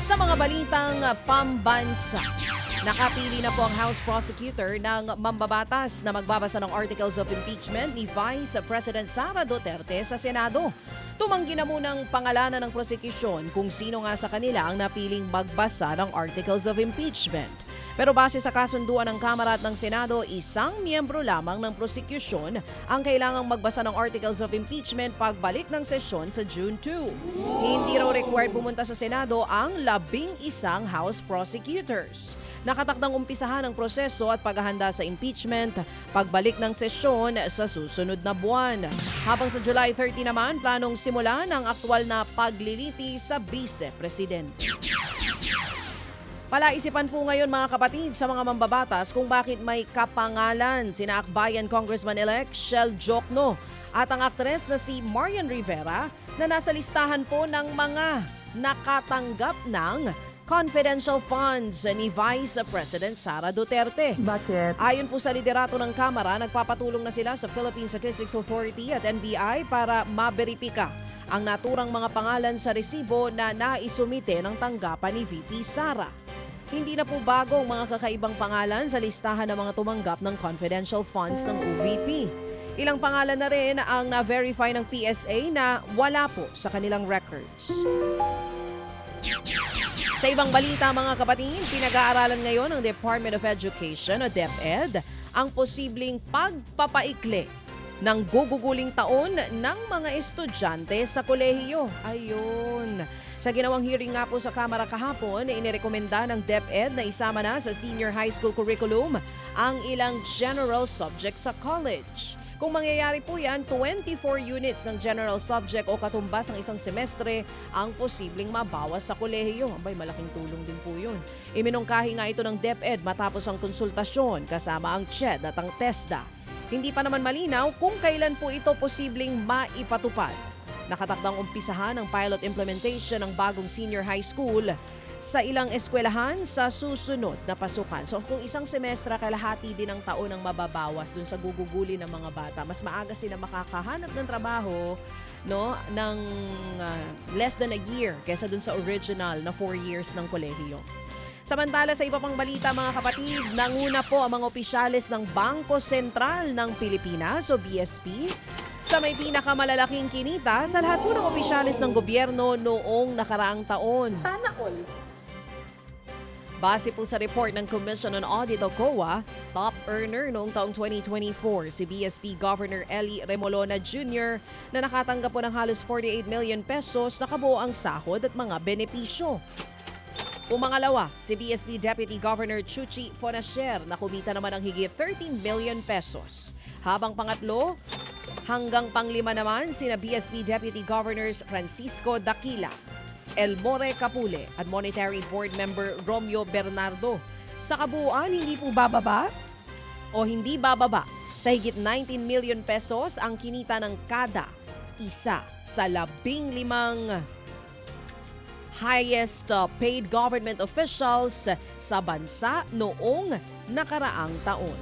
Sa mga balitang pambansa, nakapili na po ang House Prosecutor ng mambabatas na magbabasa ng Articles of Impeachment ni Vice President Sara Duterte sa Senado. Tumanggi na munang pangalanan ng prosekusyon kung sino nga sa kanila ang napiling magbasa ng Articles of Impeachment. Pero base sa kasunduan ng Kamara at ng Senado, isang miyembro lamang ng prosekusyon ang kailangang magbasa ng Articles of Impeachment pagbalik ng sesyon sa June 2. Hindi raw required pumunta sa Senado ang 11 House Prosecutors. Nakatakdang umpisahan ang proseso at paghahanda sa impeachment pagbalik ng sesyon sa susunod na buwan. Habang sa July 30 naman, planong simulan ang aktwal na pagliliti sa Vice-Presidente. Palaisipan po ngayon mga kapatid sa mga mambabatas kung bakit may kapangalan sina Akbayan Congressman-elect Shell Jokno at ang aktres na si Marian Rivera na nasa listahan po ng mga nakatanggap ng confidential funds ni Vice President Sara Duterte. Bakit? Ayon po sa liderato ng Kamara, nagpapatulong na sila sa Philippine Statistics Authority at NBI para maberipika ang naturang mga pangalan sa resibo na naisumite ng tanggapan ni VP Sara. Hindi na po bago ang mga kakaibang pangalan sa listahan ng mga tumanggap ng confidential funds ng OVP. Ilang pangalan na rin ang na-verify ng PSA na wala po sa kanilang records. Sa ibang balita mga kapatid, pinag-aaralan ngayon ng Department of Education o DepEd ang posibleng pagpapaikli ng guguguling taon ng mga estudyante sa kolehiyo. Ayun. Sa ginawang hearing nga po sa Kamara kahapon, inirekomenda ng DepEd na isama na sa senior high school curriculum ang ilang general subjects sa college. Kung mangyayari po yan, 24 units ng general subject o katumbas ng isang semestre ang posibleng mabawas sa kolehiyo. Abay, malaking tulong din po yun. Iminungkahi nga ito ng DepEd matapos ang konsultasyon kasama ang CHED at ang TESDA. Hindi pa naman malinaw kung kailan po ito posibleng maipatupad. Nakatakdang umpisahan ang pilot implementation ng bagong senior high school sa ilang eskwelahan sa susunod na pasukan. So kung isang semestre, kalahati din ang taon ang mababawas dun sa guguguli ng mga bata. Mas maaga sila makakahanap ng trabaho ng less than a year kaysa dun sa original na 4 years ng kolehiyo. Samantala sa iba pang balita mga kapatid, nanguna po ang mga opisyalis ng Bangko Sentral ng Pilipinas o BSP sa may pinakamalalaking kinita sa lahat po ng opisyalis ng gobyerno noong nakaraang taon. Sana all. Base po sa report ng Commission on Audit o COA, top earner noong taong 2024 si BSP Governor Ellie Remolona Jr. na nakatanggap po ng halos 48 million pesos na kabuo ang sahod at mga benepisyo. Pumangalawa, si BSP Deputy Governor Chuchi Fonacier na kumita naman ng higit 30 million pesos. Habang pangatlo, hanggang panglima naman sina BSP Deputy Governors Francisco Daquila, Elmore Capule at Monetary Board Member Romeo Bernardo. Sa kabuuan, hindi bababa sa higit 19 million pesos ang kinita ng kada isa sa 15 highest paid government officials sa bansa noong nakaraang taon.